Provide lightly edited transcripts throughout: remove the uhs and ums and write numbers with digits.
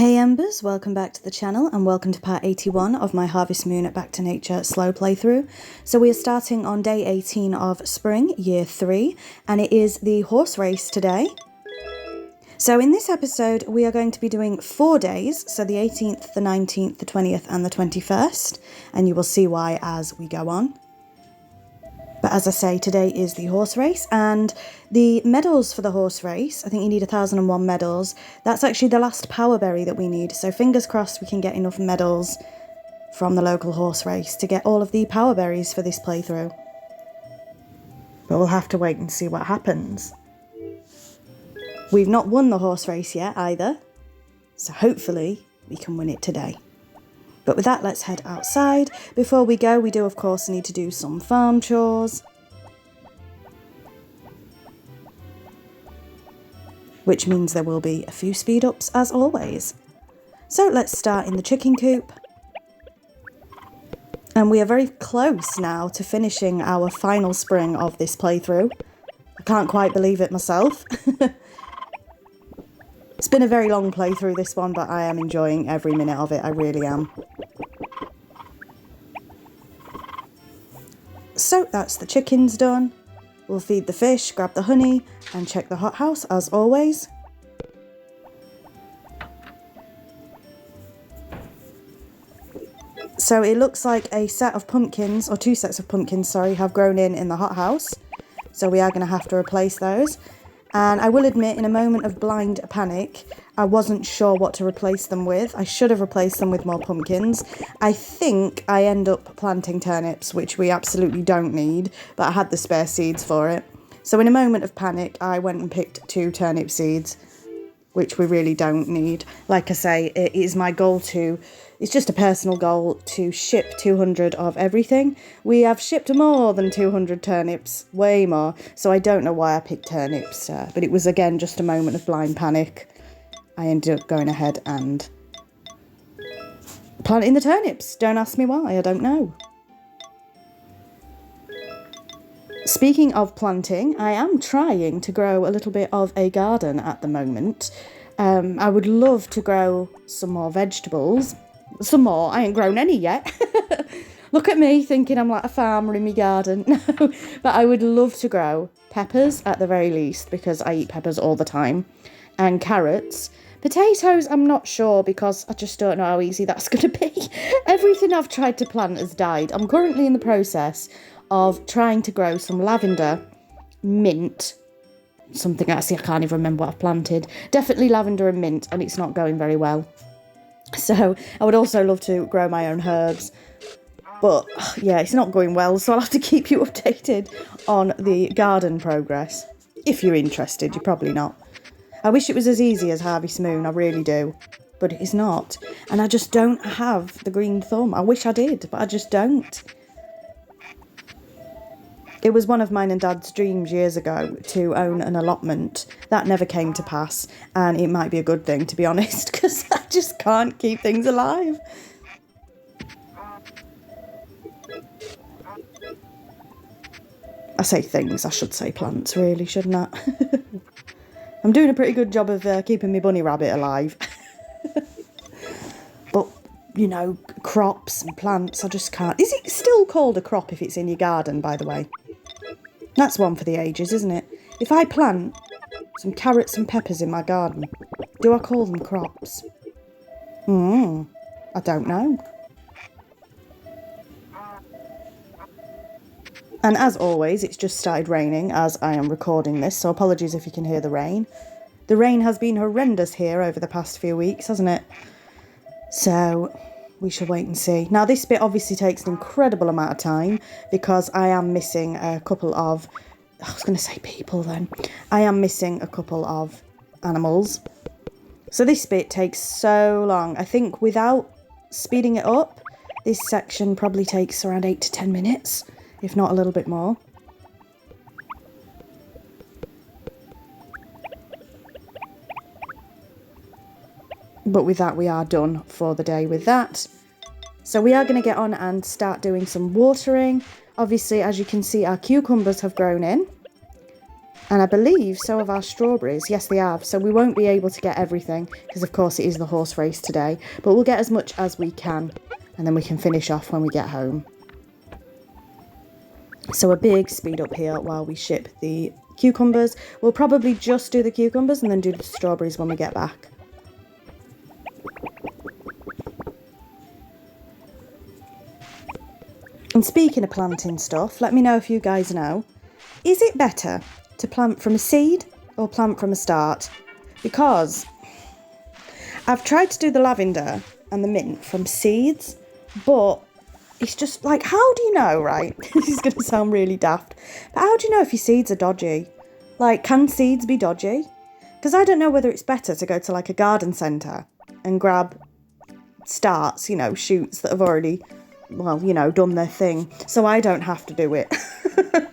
Hey Embers, welcome back to the channel and welcome to part 81 of my Harvest Moon Back to Nature slow playthrough. So we are starting on day 18 of spring, year 3, and it is the horse race today. So in this episode we are going to be doing 4 days, so the 18th, the 19th, the 20th and the 21st, and you will see why as we go on. But as I say, today is the horse race, and the medals for the horse race, I think you need 1001 medals. That's actually the last power berry that we need, so fingers crossed we can get enough medals from the local horse race to get all of the power berries for this playthrough. But we'll have to wait and see what happens. We've not won the horse race yet either, so hopefully we can win it today. But with that, let's head outside. Before we go, we do of course need to do some farm chores, which means there will be a few speed ups as always. So let's start in the chicken coop. And we are very close now to finishing our final spring of this playthrough. I can't quite believe it myself. It's been a very long playthrough, this one, but I am enjoying every minute of it, I really am. So that's the chickens done. We'll feed the fish, grab the honey, and check the hothouse as always. So it looks like a set of pumpkins, or 2 sets of pumpkins, sorry, have grown in the hothouse. So we are going to have to replace those. And I will admit, in a moment of blind panic, I wasn't sure what to replace them with. I should have replaced them with more pumpkins. I think I end up planting turnips, which we absolutely don't need, but I had the spare seeds for it. So in a moment of panic, I went and picked 2 turnip seeds, which we really don't need. Like I say, it is my goal to... It's just a personal goal to ship 200 of everything. We have shipped more than 200 turnips, way more. So I don't know why I picked turnips, but it was again just a moment of blind panic. I ended up going ahead and planting the turnips. Don't ask me why, I don't know. Speaking of planting, I am trying to grow a little bit of a garden at the moment. I would love to grow some more vegetables. Some more. I ain't grown any yet. Look at me thinking I'm like a farmer in my garden. No, but I would love to grow peppers at the very least, because I eat peppers all the time, and carrots. Potatoes, I'm not sure, because I just don't know how easy that's going to be. Everything I've tried to plant has died. I'm currently in the process of trying to grow some lavender, mint, something actually I can't even remember what I've planted. Definitely lavender and mint, and it's not going very well. So I would also love to grow my own herbs, but yeah, it's not going well, so I'll have to keep you updated on the garden progress. If you're interested, you're probably not. I wish it was as easy as Harvest Moon, I really do, but it is not. And I just don't have the green thumb. I wish I did, but I just don't. It was one of mine and Dad's dreams years ago to own an allotment. That never came to pass, and it might be a good thing, to be honest, because I just can't keep things alive. I say things, I should say plants, really, shouldn't I? I'm doing a pretty good job of keeping my bunny rabbit alive. But, you know, crops and plants, I just can't. Is it still called a crop if it's in your garden, by the way? That's one for the ages, isn't it? If I plant some carrots and peppers in my garden, do I call them crops? I don't know. And as always, it's just started raining as I am recording this, so apologies if you can hear the rain. The rain has been horrendous here over the past few weeks, hasn't it? So we shall wait and see. Now, this bit obviously takes an incredible amount of time because I am missing a couple of... I was going to say people then. I am missing a couple of animals. So this bit takes so long. I think without speeding it up, this section probably takes around 8 to 10 minutes, if not a little bit more. But with that, we are done for the day with that. So we are going to get on and start doing some watering. Obviously, as you can see, our cucumbers have grown in. And I believe so have our strawberries. Yes, they have. So we won't be able to get everything because, of course, it is the horse race today. But we'll get as much as we can. And then we can finish off when we get home. So a big speed up here while we ship the cucumbers. We'll probably just do the cucumbers and then do the strawberries when we get back. And speaking of planting stuff, let me know if you guys know. Is it better to plant from a seed or plant from a start? Because I've tried to do the lavender and the mint from seeds, but it's just like, how do you know, right? This is going to sound really daft, but how do you know if your seeds are dodgy? Like, can seeds be dodgy? Because I don't know whether it's better to go to like a garden centre and grab starts, you know, shoots that have already, well, you know, done their thing, so I don't have to do it.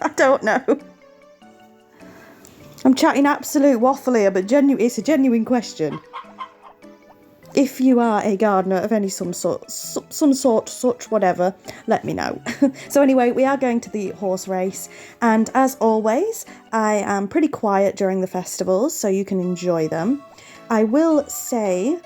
I don't know. I'm chatting absolute waffle here, but it's a genuine question. If you are a gardener of any some sort, such whatever, let me know. So anyway, we are going to the horse race, and as always, I am pretty quiet during the festivals, so you can enjoy them. I will say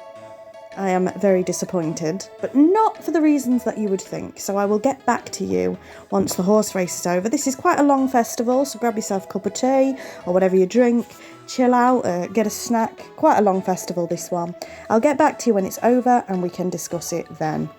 I am very disappointed, but not for the reasons that you would think. So I will get back to you once the horse race is over. This is quite a long festival, so grab yourself a cup of tea or whatever you drink, chill out, get a snack. Quite a long festival, this one. I'll get back to you when it's over and we can discuss it then.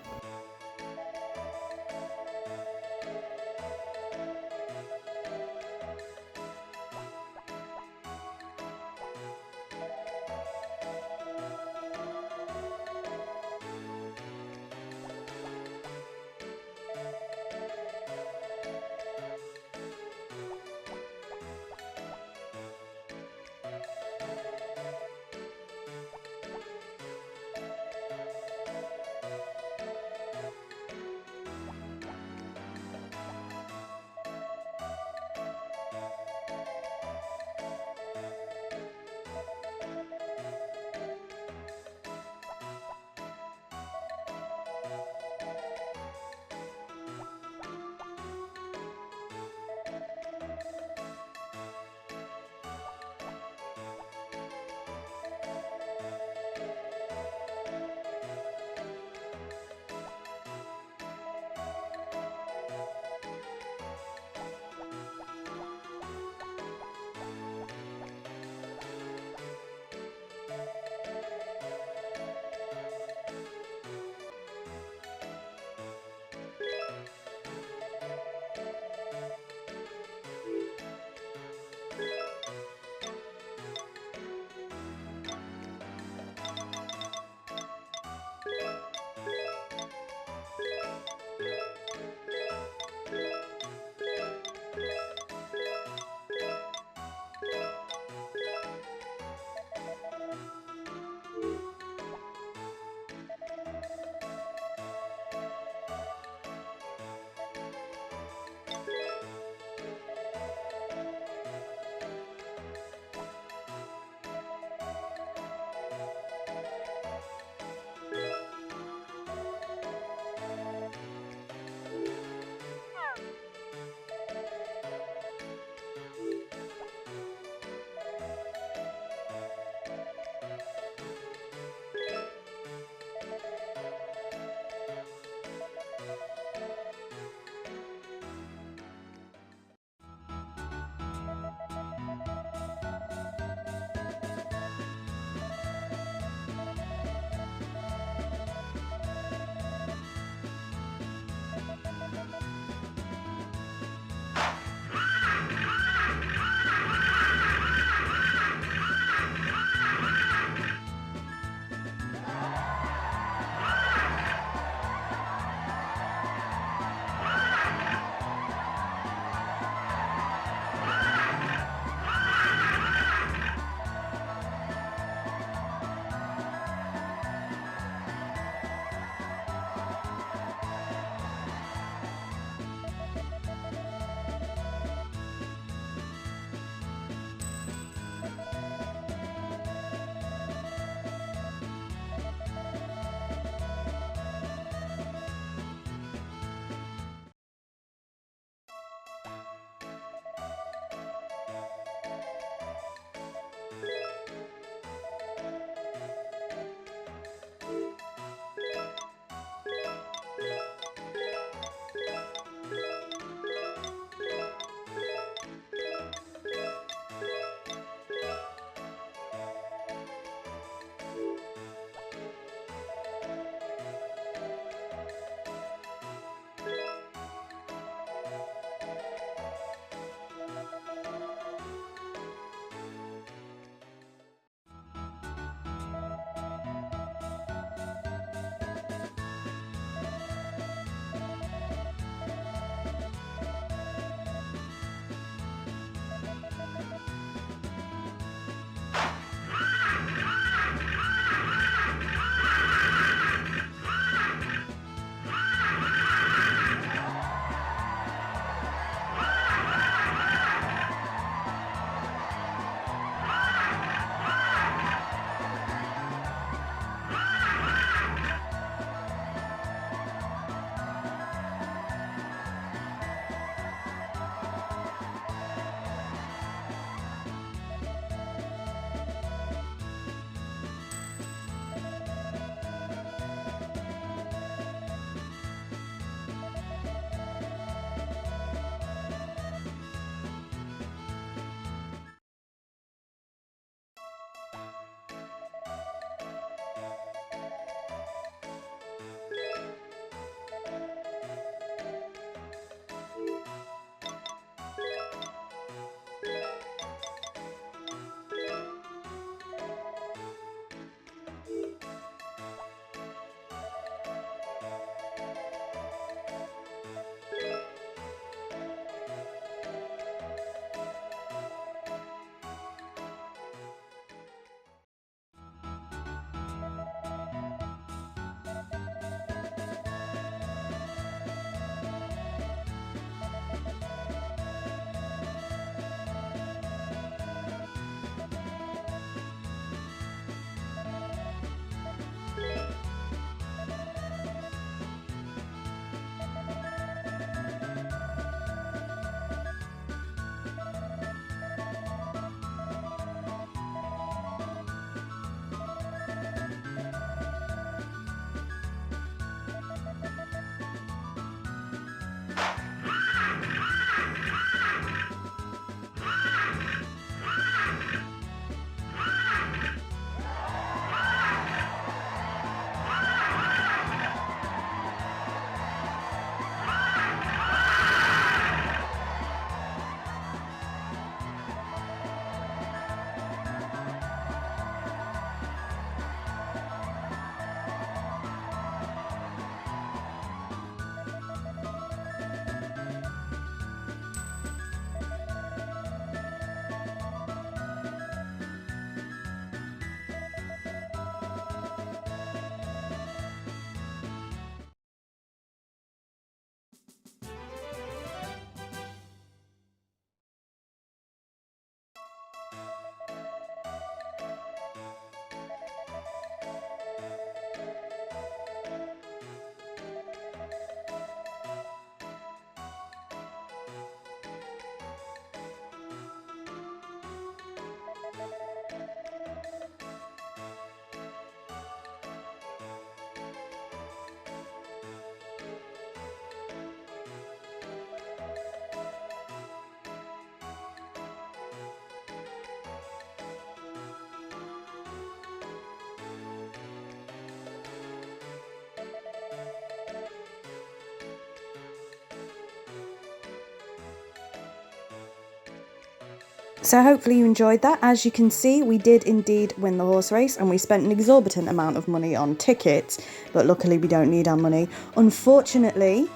So hopefully you enjoyed that. As you can see, we did indeed win the horse race, and we spent an exorbitant amount of money on tickets, but luckily we don't need our money. Unfortunately,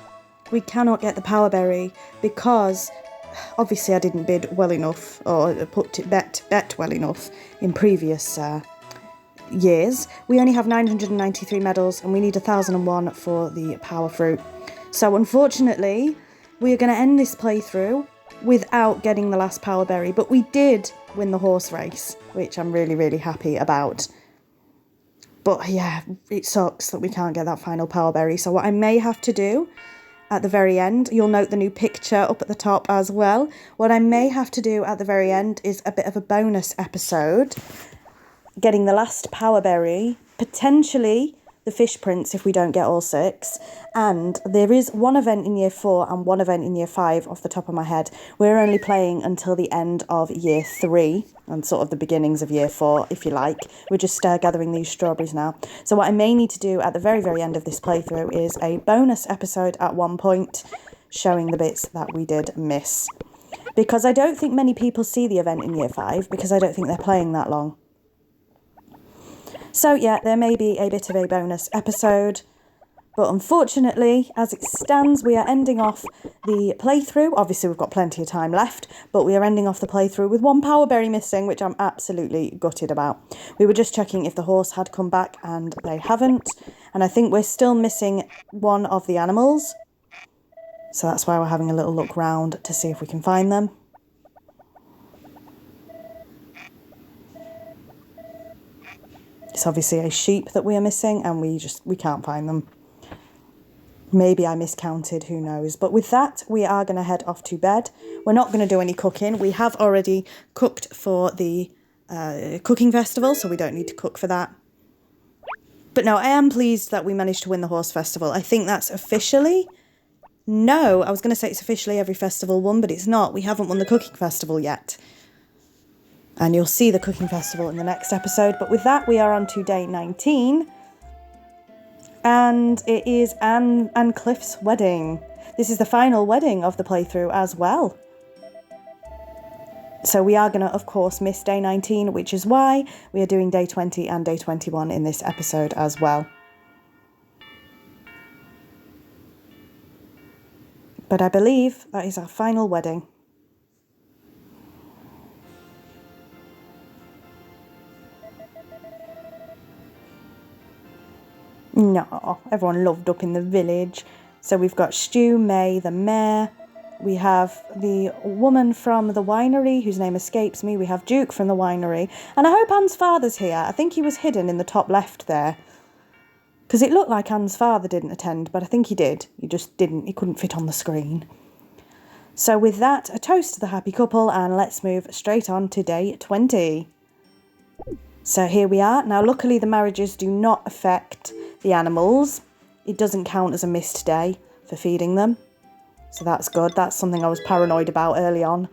we cannot get the power berry because obviously I didn't bid well enough or bet well enough in previous years. We only have 993 medals and we need 1001 for the power fruit. So unfortunately, we are going to end this playthrough without getting the last power berry, but we did win the horse race, which I'm really, really happy about. But yeah, it sucks that we can't get that final power berry. So what I may have to do at the very end, you'll note the new picture up at the top as well. What I may have to do at the very end is a bit of a bonus episode, getting the last power berry, potentially the fish prince if we don't get all 6. And there is one event in year 4 and one event in year 5 off the top of my head. We're only playing until the end of year 3 and sort of the beginnings of year 4, if you like. We're just gathering these strawberries now. So what I may need to do at the very, very end of this playthrough is a bonus episode at one point showing the bits that we did miss. Because I don't think many people see the event in year 5 because I don't think they're playing that long. So yeah, there may be a bit of a bonus episode, but unfortunately, as it stands, we are ending off the playthrough. Obviously, we've got plenty of time left, but we are ending off the playthrough with one power berry missing, which I'm absolutely gutted about. We were just checking if the horse had come back, and they haven't. And I think we're still missing one of the animals. So that's why we're having a little look round to see if we can find them. It's obviously a sheep that we are missing and we can't find them. Maybe I miscounted, who knows. But with that, we are going to head off to bed. We're not going to do any cooking. We have already cooked for the cooking festival, so we don't need to cook for that. But no, I am pleased that we managed to win the horse festival. I think that's officially... No, I was going to say it's officially every festival won, but it's not. We haven't won the cooking festival yet. And you'll see the cooking festival in the next episode. But with that, we are on to day 19. And it is Anne and Cliff's wedding. This is the final wedding of the playthrough as well. So we are going to, of course, miss day 19, which is why we are doing day 20 and day 21 in this episode as well. But I believe that is our final wedding. No, everyone loved up in the village. So we've got Stu, May, the mayor. We have the woman from the winery, whose name escapes me. We have Duke from the winery. And I hope Anne's father's here. I think he was hidden in the top left there. Because it looked like Anne's father didn't attend, but I think he did. He just didn't. He couldn't fit on the screen. So with that, a toast to the happy couple, and let's move straight on to day 20. So here we are. Now, luckily, the marriages do not affect the animals. It doesn't count as a missed day for feeding them. So that's good. That's something I was paranoid about early on.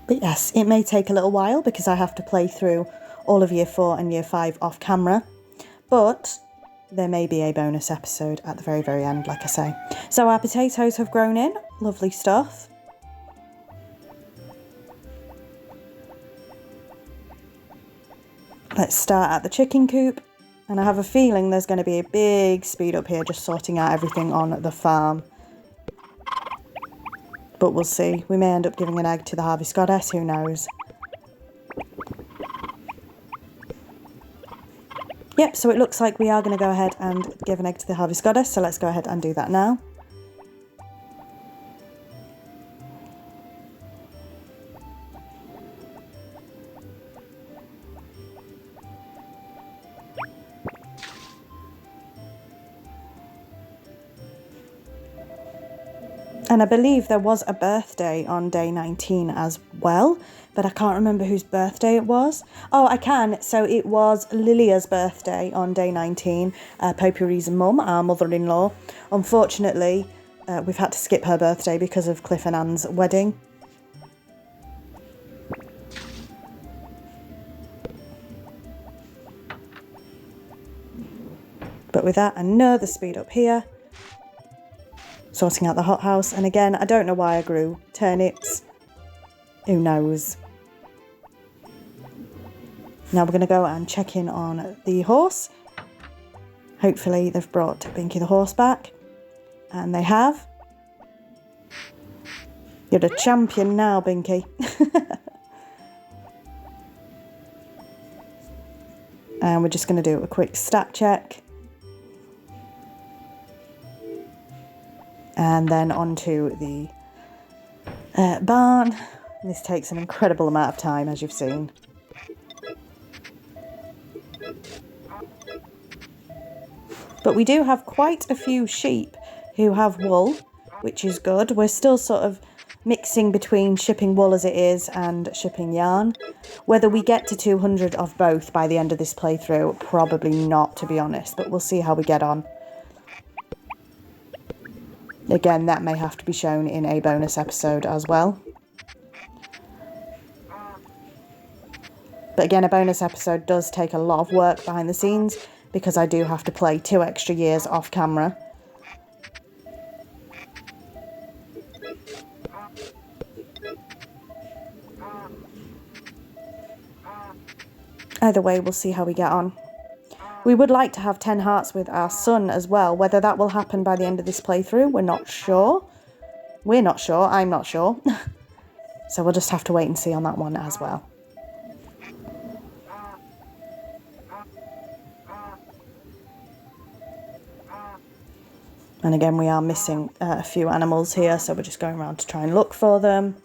But yes, it may take a little while because I have to play through all of year 4 and year 5 off camera. But there may be a bonus episode at the very, very end, like I say. So our potatoes have grown in. Lovely stuff. Let's start at the chicken coop. And I have a feeling there's going to be a big speed up here just sorting out everything on the farm. But we'll see. We may end up giving an egg to the harvest goddess, who knows. Yep, so it looks like we are going to go ahead and give an egg to the harvest goddess, so let's go ahead and do that now. And I believe there was a birthday on day 19 as well, but I can't remember whose birthday it was. Oh, I can. So it was Lilia's birthday on day 19, Potpourri's mum, our mother-in-law. Unfortunately, we've had to skip her birthday because of Cliff and Anne's wedding. But with that, another speed up here. sorting out the hothouse. And again, I don't know why I grew turnips. Who knows? Now we're going to go and check in on the horse. Hopefully they've brought Binky the horse back. And they have. You're the champion now, Binky. And we're just going to do a quick stat check. And then onto the barn. This takes an incredible amount of time, as you've seen. But we do have quite a few sheep who have wool, which is good. We're still sort of mixing between shipping wool as it is and shipping yarn. Whether we get to 200 of both by the end of this playthrough, probably not, to be honest, but we'll see how we get on. Again, that may have to be shown in a bonus episode as well. But again, a bonus episode does take a lot of work behind the scenes because I do have to play 2 extra years off camera. Either way, we'll see how we get on. We would like to have 10 hearts with our son as well. Whether that will happen by the end of this playthrough, we're not sure. We're not sure. I'm not sure. So we'll just have to wait and see on that one as well. And again, we are missing a few animals here, so we're just going around to try and look for them.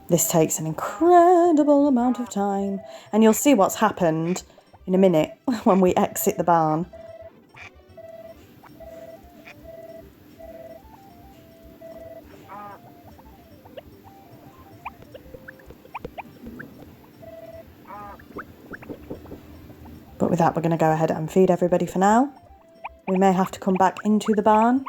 This takes an incredible amount of time. And you'll see what's happened in a minute when we exit the barn. But with that, we're going to go ahead and feed everybody for now. We may have to come back into the barn.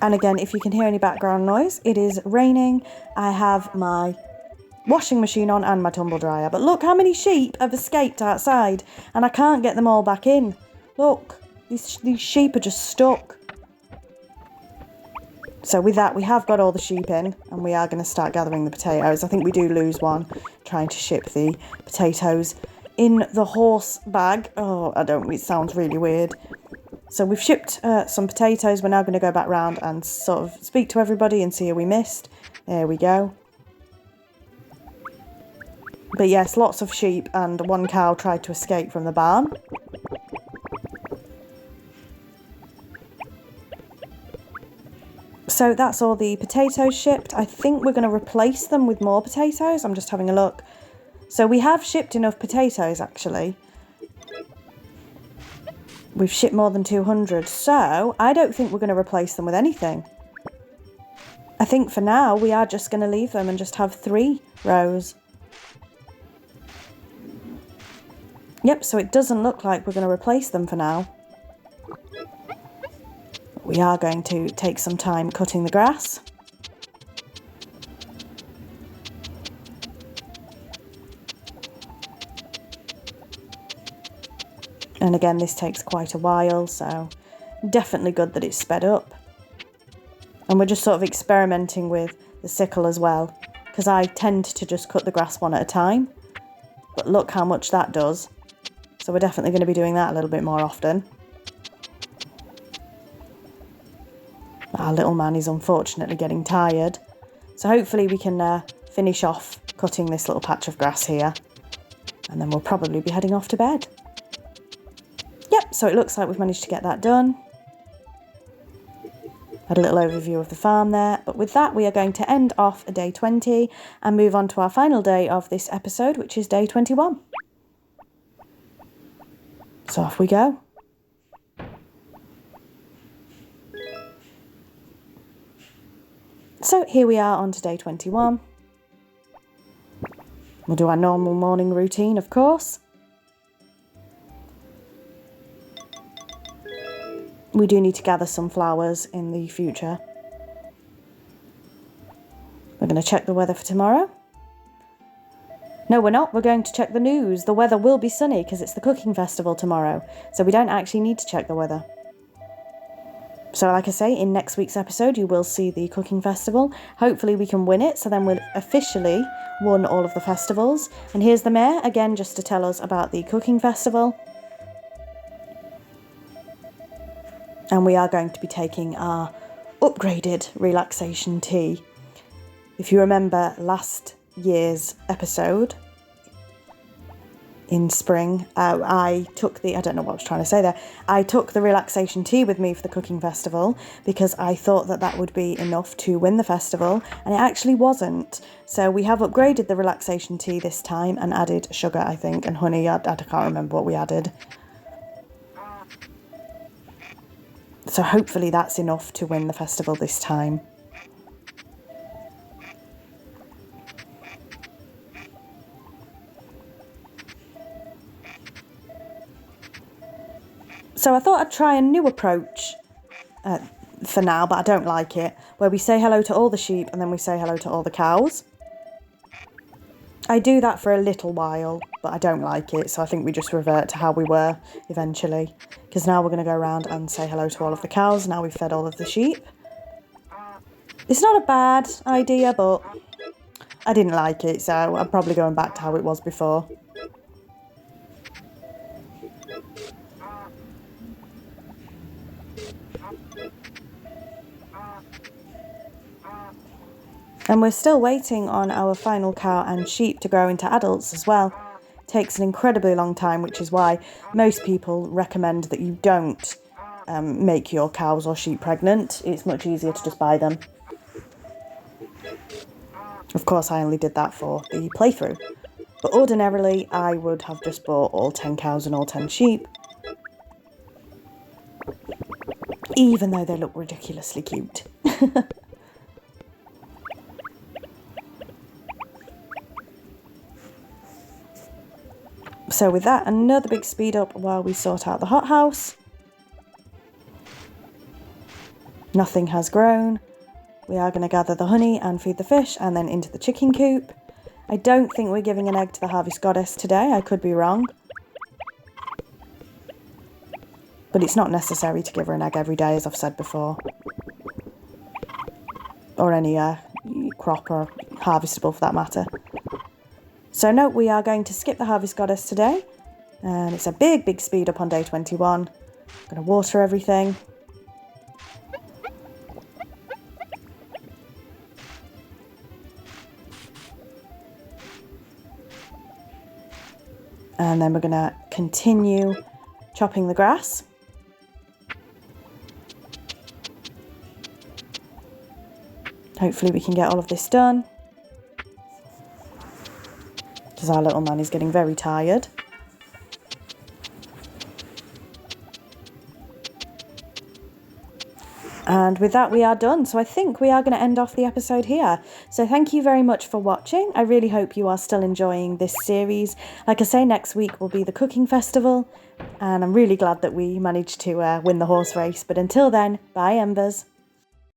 And again, if you can hear any background noise, it is raining. I have my washing machine on and my tumble dryer. But look how many sheep have escaped outside and I can't get them all back in. Look, these sheep are just stuck. So with that, we have got all the sheep in and we are going to start gathering the potatoes. I think we do lose one trying to ship the potatoes in the horse bag. Oh, it sounds really weird. So we've shipped some potatoes. We're now going to go back round and sort of speak to everybody and see who we missed. There we go. But yes, lots of sheep and one cow tried to escape from the barn. So that's all the potatoes shipped. I think we're going to replace them with more potatoes. I'm just having a look. So we have shipped enough potatoes, actually. We've shipped more than 200, so I don't think we're going to replace them with anything. I think for now we are just going to leave them and just have 3 rows. Yep, so it doesn't look like we're going to replace them for now. We are going to take some time cutting the grass. And again, this takes quite a while, so definitely good that it's sped up. And we're just sort of experimenting with the sickle as well, because I tend to just cut the grass one at a time. But look how much that does. So we're definitely going to be doing that a little bit more often. Our little man is unfortunately getting tired. So hopefully we can finish off cutting this little patch of grass here. And then we'll probably be heading off to bed. Yep, so it looks like we've managed to get that done. Had a little overview of the farm there. But with that, we are going to end off day 20 and move on to our final day of this episode, which is day 21. So off we go. So here we are on to day 21. We'll do our normal morning routine, of course. We do need to gather some flowers in the future. We're going to check the weather for tomorrow. No, we're not. We're going to check the news. The weather will be sunny because it's the cooking festival tomorrow. So we don't actually need to check the weather. So like I say, in next week's episode, you will see the cooking festival. Hopefully we can win it. So then we'll officially won all of the festivals. And here's the mayor, again, just to tell us about the cooking festival. And we are going to be taking our upgraded relaxation tea. If you remember last year's episode in spring, I took the relaxation tea with me for the cooking festival because I thought that would be enough to win the festival, and it actually wasn't. So we have upgraded the relaxation tea this time and added sugar, I think, and honey. I can't remember what we added. So hopefully that's enough to win the festival this time. So I thought I'd try a new approach for now, but I don't like it, where we say hello to all the sheep and then we say hello to all the cows. I do that for a little while, but I don't like it, so I think we just revert to how we were eventually. Because now we're going to go around and say hello to all of the cows, now we've fed all of the sheep. It's not a bad idea, but I didn't like it, so I'm probably going back to how it was before. And we're still waiting on our final cow and sheep to grow into adults as well. It takes an incredibly long time, which is why most people recommend that you don't make your cows or sheep pregnant. It's much easier to just buy them. Of course, I only did that for the playthrough. But ordinarily, I would have just bought all 10 cows and all 10 sheep. Even though they look ridiculously cute. So with that, another big speed up while we sort out the hothouse. Nothing has grown. We are going to gather the honey and feed the fish and then into the chicken coop. I don't think we're giving an egg to the harvest goddess today. I could be wrong. But it's not necessary to give her an egg every day, as I've said before. Or any crop or harvestable for that matter. So no, we are going to skip the harvest goddess today. And it's a big, big speed up on day 21. I'm going to water everything. And then we're going to continue chopping the grass. Hopefully we can get all of this done. Because our little man is getting very tired. And with that, we are done. So I think we are going to end off the episode here. So thank you very much for watching. I really hope you are still enjoying this series. Like I say, next week will be the cooking festival. And I'm really glad that we managed to win the horse race. But until then, bye, Embers.